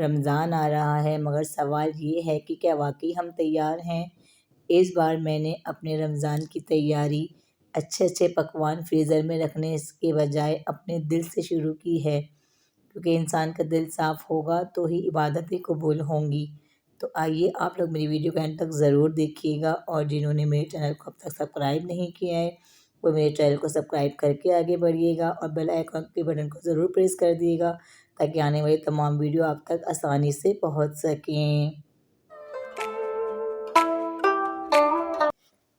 रमज़ान आ रहा है, मगर सवाल ये है कि क्या वाक़ई हम तैयार हैं? इस बार मैंने अपने रमज़ान की तैयारी अच्छे-अच्छे पकवान फ्रीज़र में रखने के बजाय अपने दिल से शुरू की है, क्योंकि इंसान का दिल साफ़ होगा तो ही इबादतें कबूल होंगी। तो आइए आप लोग मेरी वीडियो को एंड तक ज़रूर देखिएगा, और जिन्होंने मेरे चैनल को अब तक सब्सक्राइब नहीं किया है, वो मेरे चैनल को सब्सक्राइब करके आगे बढ़िएगा और बेल आइकन के बटन को ज़रूर प्रेस कर दिएगा, ताकि आने वाली तमाम वीडियो आप तक आसानी से पहुंच सकें।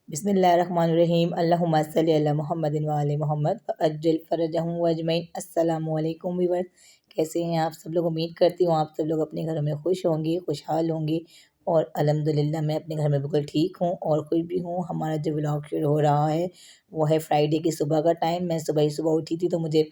बिस्मिल्लाहिर्रहमानिर्रहीम। अल्लाहुम्मा सल्ली अला मुहम्मदिन व आले मोहम्मद व अज्जिल फ़रजहुम व अजमईन। अस्सलामु अलैकुम व्यूअर्स, कैसे हैं आप सब लोग? उम्मीद करती हूँ आप सब लोग अपने घरों में खुश होंगे, खुशहाल होंगे, और अल्हम्दुलिल्लाह मैं अपने घर में बिल्कुल ठीक हूँ और खुश भी हूँ। हमारा जो व्लॉग शुरू हो रहा है वो है फ्राइडे की सुबह का टाइम। मैं सुबह ही सुबह उठी थी, तो मुझे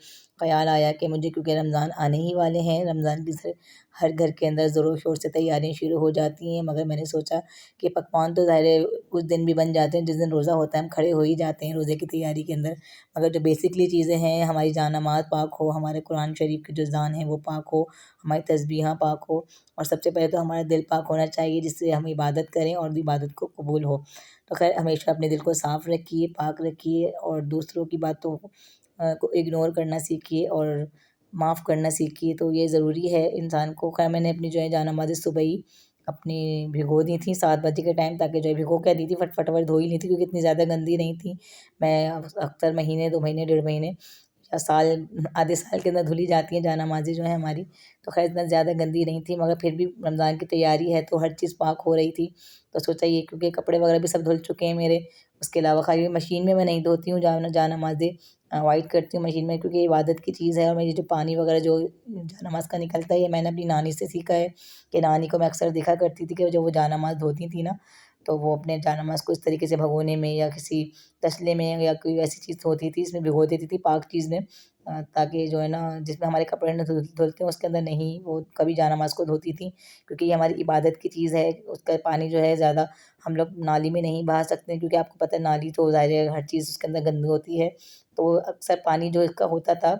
ख़याल आया कि मुझे, क्योंकि रमज़ान आने ही वाले हैं, रमज़ान की हर घर के अंदर ज़ोरों शोर से तैयारियाँ शुरू हो जाती हैं, मगर मैंने सोचा कि पकवान तो ज़ाहिर है उस दिन भी बन जाते हैं जिस दिन रोज़ा होता है, हम खड़े हो ही जाते हैं रोज़े की तैयारी के अंदर। मगर जो बेसिकली चीज़ें हैं, हमारी जान नमाज़ पाक हो, हमारे कुरान शरीफ के जो ज़ान है वो पाक हो, हमारी तस्बीहां पाक हो, और सबसे पहले तो हमारा दिल पाक होना चाहिए, जिससे हम इबादत करें और इबादत को कबूल हो। तो खैर, हमेशा अपने दिल को साफ़ रखिए, पाक रखिए, और दूसरों की बातों को इग्नोर करना सीखिए और माफ़ करना सीखिए। तो ये ज़रूरी है इंसान को। खैर, मैंने अपनी जो है जान नमाज़ें सुबह ही अपनी भिगो दी थी 7 बजे के टाइम, ताकि जो है भिगो क्या दी थी, फटाफट धो ही ली थी, क्योंकि इतनी ज़्यादा गंदी नहीं थी। मैं अक्सर महीने 2 महीने, डेढ़ महीने या साल, आधे साल के अंदर धुली जाती हैं जान-नमाज़ें जो हैं हमारी। तो खैर, इतना ज़्यादा गंदी नहीं थी, मगर फिर भी रमज़ान की तैयारी है तो हर चीज़ पाक हो रही थी। तो सोचा ये, क्योंकि कपड़े वगैरह भी सब धुल चुके हैं मेरे। उसके अलावा खाली मशीन में मैं नहीं धोती हूँ जान-नमाज़ें, अवॉइड करती हूँ मशीन में, क्योंकि ये इबादत की चीज़ है, और मेरी जो पानी वगैरह जो जान-नमाज़ का निकलता है, ये मैंने अपनी नानी से सीखा है। कि नानी को मैं अक्सर देखा करती थी कि जब वो जान-नमाज़ धोती थी ना, तो वो अपने जान-नमाज़ को इस तरीके से भगोने में या किसी तसले में या कोई ऐसी चीज़ होती थी, इसमें भिगो देती थी, पाक चीज़ में, ताकि जो है ना, जिसमें हमारे कपड़े ना धुलते हैं उसके अंदर नहीं वो कभी जान-नमाज़ को धोती थी, क्योंकि ये हमारी इबादत की चीज़ है। उसका पानी जो है ज़्यादा हम लोग नाली में नहीं बहा सकते, क्योंकि आपको पता है नाली तो ज़ाहिर है हर चीज़ उसके अंदर गंदी होती है। तो अक्सर पानी जो इसका होता था,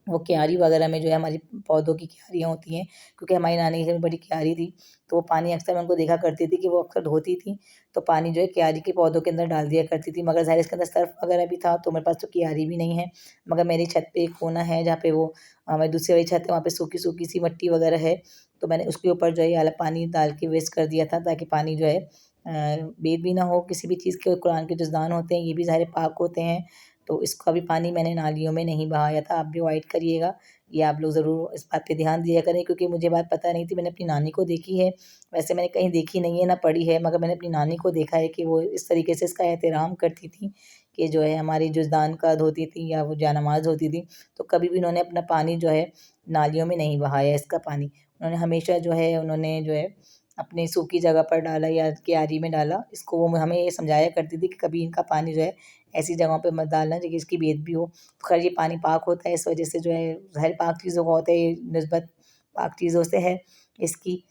वो क्यारी वगैरह में, जो है हमारी पौधों की क्यारियाँ होती हैं, क्योंकि हमारी नानी के घर में बड़ी क्यारी थी, तो वो पानी अक्सर मैं उनको देखा करती थी कि वो अक्सर धोती थी, तो पानी जो है क्यारी के पौधों के अंदर डाल दिया करती थी। मगर ज़ाहिर है इसके अंदर सर्फ़ वगैरह भी था, तो मेरे पास तो क्यारी भी नहीं है। मगर मेरी छत पे एक कोना है जहाँ पे वो हमारी दूसरी वाली छत है, वहाँ पे सूखी-सूखी सी मिट्टी वगैरह है, तो मैंने उसके ऊपर जो है ये वाला पानी डाल के वेस्ट कर दिया था, ताकि पानी जो है बेद भी ना हो किसी भी चीज़ के। कुरान के जो ज़ान होते हैं ये भी ज़ाहिर पाक होते हैं, तो इसका भी पानी मैंने नालियों में नहीं बहाया था। आप भी अवॉइड करिएगा, ये आप लोग ज़रूर इस बात पे ध्यान दिया करें, क्योंकि मुझे बात पता नहीं थी, मैंने अपनी नानी को देखी है। वैसे मैंने कहीं देखी नहीं है, ना पढ़ी है, मगर मैंने अपनी नानी को देखा है कि वो इस तरीके से इसका एहतराम करती थी, कि जो है हमारी जुज़दान का धोती थी या वो जान-नमाज़ धोती थी, तो कभी भी उन्होंने अपना पानी जो है नालियों में नहीं बहाया इसका पानी। उन्होंने हमेशा जो है उन्होंने जो है अपनी सूखी जगह पर डाला या क्यारी में डाला। इसको वो हमें ये समझाया करती थी कि कभी इनका पानी जो है ऐसी जगहों पे मत डालना जगह इसकी बेद भी हो। खैर, ये पानी पाक होता है, इस वजह से जो है ज़ाहिर पाक चीज़ों का होता है, ये निस्बत पाक चीज़ों से है इसकी।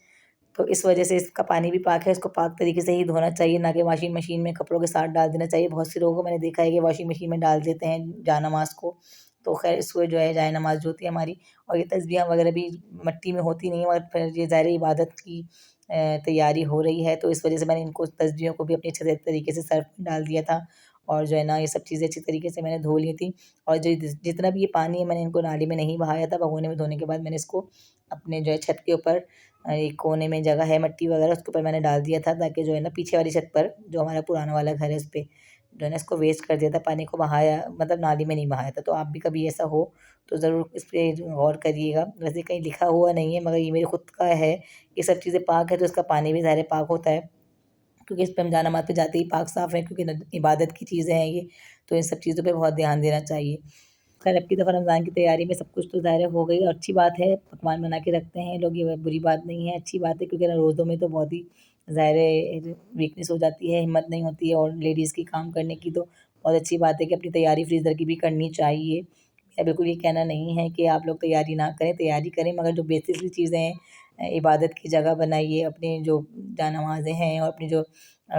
तो इस वजह से इसका पानी भी पाक है, इसको पाक तरीके से ही धोना चाहिए, ना कि वॉशिंग मशीन में कपड़ों के साथ डाल देना चाहिए। बहुत से लोगों को मैंने देखा है कि वॉशिंग मशीन में डाल देते हैं जान-नमाज़ को। तो खैर, इसको जो है जाए-नमाज़ जो होती है हमारी, और ये तस्बीहां वगैरह भी मिट्टी में होती नहीं है, मगर फिर ये ज़ाहिर है इबादत की तैयारी हो रही है, तो इस वजह से मैंने इनको तस्बीहों को भी अपने अच्छे तरीके से सर्फ़ में डाल दिया था, और जो है ना ये सब चीज़ें अच्छी तरीके से मैंने धो ली थी। और जो जितना भी ये पानी है, मैंने इनको नाली में नहीं बहाया था। भगोने में धोने के बाद मैंने इसको अपने जो है छत के ऊपर, एक कोने में जगह है मिट्टी वगैरह, उसके ऊपर मैंने डाल दिया था, ताकि जो है ना पीछे वाली छत पर, जो हमारा पुराना वाला घर है, उस पे जो है ना इसको वेस्ट कर दिया था, पानी को बहाया, मतलब नाली में नहीं बहाया था। तो आप भी कभी ऐसा हो तो ज़रूर इस पे गौर करिएगा। वैसे कहीं लिखा हुआ नहीं है, मगर ये मेरे खुद का है, ये सब चीज़ें पाक है तो इसका पानी भी ज़ाहिर है पाक होता है, क्योंकि इस पे हम जान-नमाज़ पे जाते ही पाक साफ़ है, क्योंकि इबादत की चीज़ें हैं ये, तो इन सब चीज़ों पे बहुत ध्यान देना चाहिए। खैर, अब की दफ़ा रमज़ान की तैयारी में सब कुछ तो ज़ाहिर है हो गई, और अच्छी बात है, पकवान बना के रखते हैं लोग, ये बुरी बात नहीं है, अच्छी बात है, क्योंकि ना रोज़ों में तो बहुत ही ज़ाहिर है वीकनेस हो जाती है, हिम्मत नहीं होती है, और लेडीज़ की काम करने की, तो बहुत अच्छी बात है कि अपनी तैयारी फ्रीज़र की भी करनी चाहिए। मेरा बिल्कुल ये कहना नहीं है कि आप लोग तैयारी ना करें, तैयारी करें, मगर जो बेसिकली चीज़ें हैं, इबादत की जगह बनाइए, अपनी जो जानमाज़ें हैं और अपनी जो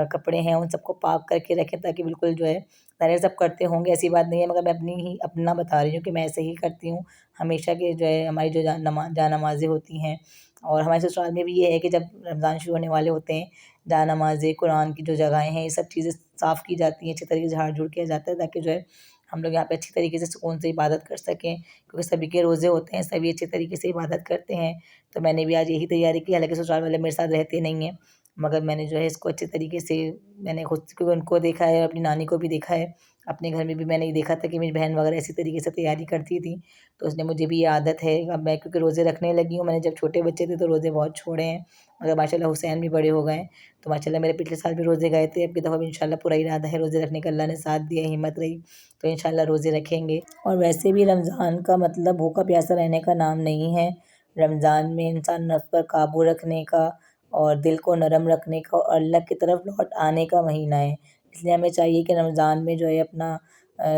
कपड़े हैं उन सबको पाक करके रखें, ताकि बिल्कुल जो है ज़ाहिर सब करते होंगे, ऐसी बात नहीं है, मगर मैं अपना बता रही हूँ कि मैं ऐसे ही करती हूँ हमेशा। के जो है हमारी जो जानमाज़ें होती हैं, और हमारे ससुराल में भी ये है कि जब रमज़ान शुरू होने वाले होते हैं, जानमाज़ें, कुरान की जो जगहें हैं, ये सब चीज़ें साफ़ की जाती हैं, अच्छे तरीके से झाड़-झूड़ किया जाता है, ताकि जो है हम लोग यहाँ पे अच्छी तरीके से सुकून से इबादत कर सकें, क्योंकि सभी के रोज़े होते हैं, सभी अच्छे तरीके से इबादत करते हैं। तो मैंने भी आज यही तैयारी की, हालाँकि ससुराल वाले मेरे साथ रहते नहीं हैं, मगर मैंने जो है इसको अच्छे तरीके से मैंने खुद, क्योंकि उनको देखा है, अपनी नानी को भी देखा है, अपने घर में भी मैंने ये देखा था कि मेरी बहन वगैरह इसी तरीके से तैयारी करती थी, तो इसलिए मुझे भी ये आदत है। अब मैं क्योंकि रोज़े रखने लगी हूँ, मैंने जब छोटे बच्चे थे तो रोज़े बहुत छोड़े हैं, मगर माशाल्लाह हुसैन भी बड़े हो गए हैं, तो माशाल्लाह मेरे पिछले साल भी रोज़े गए थे, अब की दफ़ा भी इंशाल्लाह पूरा इरादा है रोज़े रखने का, अल्लाह ने साथ दिया, हिम्मत रही तो इंशाल्लाह रोज़े रखेंगे। और वैसे भी रमज़ान का मतलब भूखा प्यासा रहने का नाम नहीं है। रमज़ान में इंसान नफ्स पर काबू रखने का और दिल को नरम रखने का और अल्लाह की तरफ लौट आने का महीना है। इसलिए हमें चाहिए कि रमज़ान में जो है अपना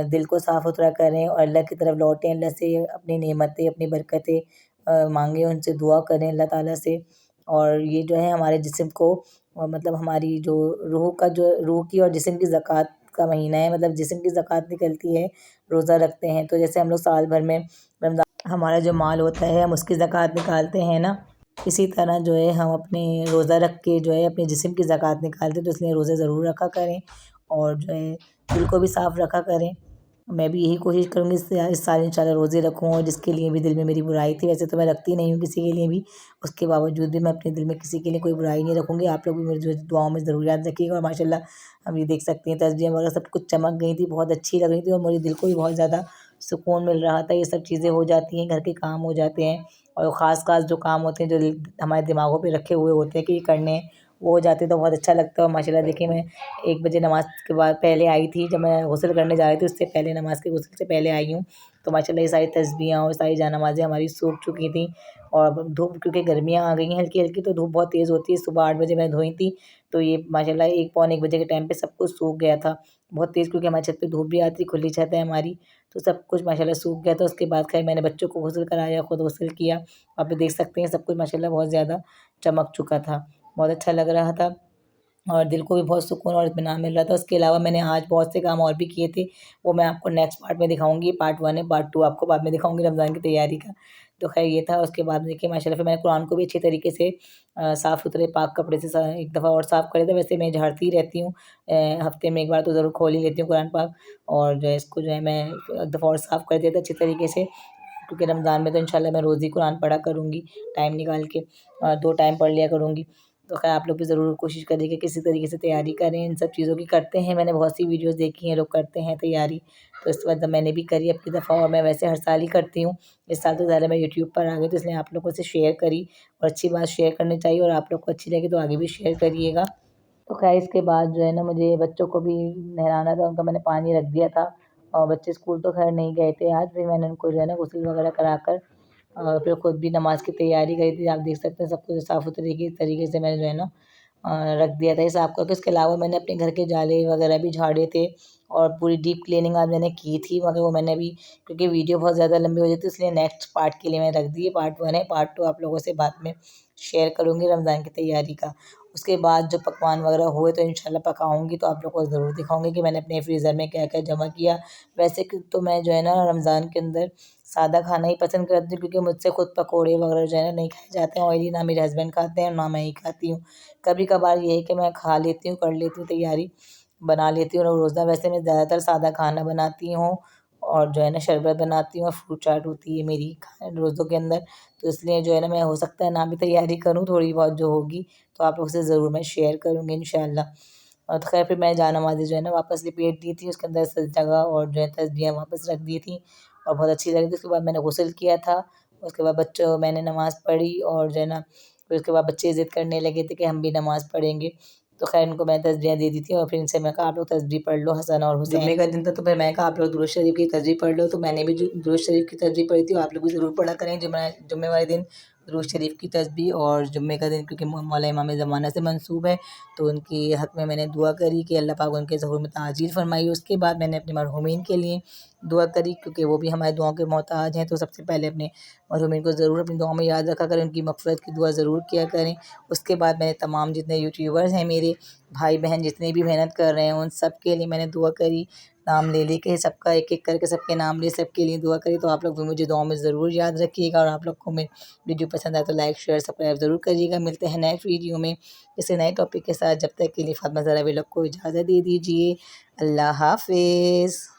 दिल को साफ़ सुथरा करें और अल्लाह की तरफ लौटें, अल्लाह से अपनी नेमतें, अपनी बरकतें माँगें, उनसे दुआ करें अल्लाह ताला से। और ये जो है हमारे जिस्म को मतलब हमारी जो रूह की और जिस्म की ज़कात का महीना है, मतलब जिस्म की ज़कात निकलती है रोज़ा रखते हैं। तो जैसे हम लोग साल भर में रमज़ान हमारा जो माल होता है हम उसकी ज़कात निकालते हैं ना, इसी तरह जो है हम अपने रोज़ा रख के जो है अपने जिस्म की ज़कात निकालते हैं, तो इसलिए रोज़े ज़रूर रखा करें और जो है दिल को भी साफ़ रखा करें। मैं भी यही कोशिश करूँगी इस साल इंशाल्लाह रोज़े रखूँ, और जिसके लिए भी दिल में मेरी बुराई थी, वैसे तो मैं रखती नहीं हूँ किसी के लिए भी, उसके बावजूद भी मैं अपने दिल में किसी के लिए कोई बुराई नहीं रखूँगी। आप लोग भी मेरी जो दुआओं में ज़रूर याद रखिएगा। और माशाल्लाह हम ये देख सकते हैं तस्बीहें वगैरह सब कुछ चमक गई थी, बहुत अच्छी लग रही थी और मेरे दिल को भी बहुत ज़्यादा सुकून मिल रहा था। ये सब चीज़ें हो जाती हैं, घर के काम हो जाते हैं, और ख़ास जो काम होते हैं जो हमारे दिमागों पे रखे हुए होते हैं कि ये करने हैं, वो हो जाते हैं तो बहुत अच्छा लगता है। और माशाल्लाह देखिए मैं 1 बजे नमाज़ के बाद पहले आई थी, जब मैं गुस्ल करने जा रही थी उससे पहले, नमाज़ के गुस्ल से पहले आई हूँ। तो माशाल्लाह ये सारी तस्बीहें और सारी जानमाज़ें हमारी सूख चुकी थी, और धूप, क्योंकि गर्मियाँ आ गई हैं हल्की-हल्की, तो धूप बहुत तेज़ होती है। सुबह 8 बजे मैं धोई थी, तो ये माशाल्लाह 1 पौने 1 बजे के टाइम पे सब कुछ सूख गया था। बहुत तेज़, क्योंकि हमारी छत पे धूप भी आती है, खुली छत है हमारी, तो सब कुछ माशाल्लाह सूख गया था। उसके बाद खैर मैंने बच्चों को गुस्ल कराया, खुद गुस्ल किया। आप भी देख सकते हैं सब कुछ माशाल्लाह बहुत ज़्यादा चमक चुका था। बहुत अच्छा लग रहा था और दिल को भी बहुत सुकून और इत्मीनान मिल रहा था। उसके अलावा मैंने आज बहुत से काम और भी किए थे, वो मैं आपको नेक्स्ट पार्ट में दिखाऊँगी। पार्ट 1 है, पार्ट 2 आपको बाद में दिखाऊँगी रमज़ान की तैयारी का। तो ख़ैर ये था। उसके बाद देखिए माशाल्लाह फिर मैंने कुरान को भी अच्छे तरीके से साफ़-सुथरे पाक कपड़े से एक दफ़ा और साफ़ कर दिया था। वैसे मैं झाड़ती ही रहती हूँ, हफ़्ते में 1 बार तो ज़रूर खोल ही लेती हूँ कुरान पाक, और जो है इसको जो है मैं एक दफ़ा और साफ़ कर दिया था अच्छे तरीके से, क्योंकि रमज़ान में तो इंशाल्लाह मैं रोज़ ही कुरान पढ़ा करूँगी टाइम निकाल के, 2 टाइम पढ़ लिया करूँगी। तो ख़ैर आप लोग भी ज़रूर कोशिश करिए कि किसी तरीके से तैयारी करें, इन सब चीज़ों की करते हैं। मैंने बहुत सी वीडियोज़ देखी हैं, लोग करते हैं तैयारी, तो इस वजह मैंने भी करी अब की दफ़ा, और मैं वैसे हर साल ही करती हूँ। इस साल तो ज़्यादा मैं यूट्यूब पर आ गई, तो इसलिए आप लोगों से शेयर करी, और अच्छी बात शेयर करनी चाहिए, और आप लोग को अच्छी लगी तो आगे भी शेयर करिएगा। तो ख़ैर इसके बाद जो है ना मुझे बच्चों को भी नहलाना था, उनका मैंने पानी रख दिया था, और बच्चे स्कूल तो ख़ैर नहीं गए थे आज, फिर मैंने उनको जो है ना गुस्ल वगैरह कराकर फिर खुद भी नमाज़ की तैयारी करी थी। आप देख सकते हैं सब कुछ साफ़-सुथरे की तरीके से मैंने जो है ना रख दिया था ये साफ़ करके। उसके अलावा मैंने अपने घर के जाले वगैरह भी झाड़े थे, और पूरी डीप क्लीनिंग आज मैंने की थी, मगर वो मैंने अभी, क्योंकि वीडियो बहुत ज़्यादा लंबी हो जाती है, इसलिए नेक्स्ट पार्ट के लिए मैंने रख दी है। पार्ट 1 है, पार्ट 2 आप लोगों से बाद में शेयर करूँगी रमज़ान की तैयारी का। उसके बाद जब पकवान वगैरह हुए तो इंशाल्लाह पकाऊँगी, तो आप लोगों को ज़रूर दिखाऊँगी कि मैंने अपने फ्रीज़र में क्या-क्या जमा किया। वैसे कि तो मैं जो है ना रमज़ान के अंदर सादा खाना ही पसंद करती हूँ, क्योंकि मुझसे खुद पकोड़े वगैरह जो है ना नहीं खाए जाते हैं ऑयली, ना मेरे हस्बैंड खाते हैं और ना मैं ही खाती हूँ। कभी-कभार ये है कि मैं खा लेती हूँ, कर लेती हूँ तैयारी, बना लेती हूँ रोज़ा। वैसे मैं ज़्यादातर सादा खाना बनाती हूँ, और जो है ना शरबत बनाती हूँ, और फ्रूट चाट होती है मेरी रोज़ों के अंदर। तो इसलिए जो है ना मैं हो सकता है ना भी तैयारी करूँ, थोड़ी बहुत जो होगी तो आप लोग से ज़रूर मैं शेयर करूँगी इंशाल्लाह। और तो ख़ैर फिर मैं जानमाज़ें जो है ना वापस लपेट दी थी उसके अंदर जगह, और जो है तस्बीहें वापस रख दी थी, और बहुत अच्छी लगी थी। उसके बाद मैंने गुस्ल किया था, उसके बाद मैंने नमाज़ पढ़ी, और जो है ना फिर उसके बाद बच्चे ज़िद करने लगे थे कि हम भी नमाज़ पढ़ेंगे। तो ख़ैर उनको मैंने तस्बीहें दे दी थी, और फिर इनसे मैं कहा आप लोग तस्बीह पढ़ लो, हसन और हुसैन। जुम्मे का दिन था तो फिर मैंने कहा आप लोग दुरूद शरीफ की तस्बीह पढ़ लो, तो मैंने भी दुरूद शरीफ की तस्बीह पढ़ी थी, और आप लोग भी ज़रूर पढ़ा करें जुम्मे वाले दिन दुरूद शरीफ की तस्बीह और जुम्मे का दिन क्योंकि मौला इमाम ज़माना से मंसूब है, तो उनके हक़ में मैंने दुआ करी कि अल्लाह पाक उनके ज़हूर में ताजील फ़रमाई। उसके बाद मैंने अपने मरहूमीन के लिए दुआ करी क्योंकि वो भी हमारी दुआओं के मोहताज हैं, तो सबसे पहले अपने मरहूमीन को ज़रूर अपनी दुआओं में याद रखा करें, उनकी मग़फ़िरत की दुआ ज़रूर किया करें। उसके बाद मैंने तमाम जितने यूट्यूबर्स हैं मेरे भाई-बहन जितने भी मेहनत कर रहे हैं, उन सब के लिए मैंने दुआ करी। नाम ले के सबका एक-एक करके सबके नाम लिए, सबके लिए दुआ करी। तो आप लोग भी मुझे दुआओं में ज़रूर याद रखिएगा और आप लोग को मेरी वीडियो पसंद आए तो लाइक, शेयर, सब्सक्राइब ज़रूर करिएगा। मिलते हैं नेक्स्ट वीडियो में किसी नए टॉपिक के साथ। जब तक के लिए फ़ातिमा ज़हरा व्लॉग को इजाज़त दे दीजिए। अल्लाह हाफ़िज़।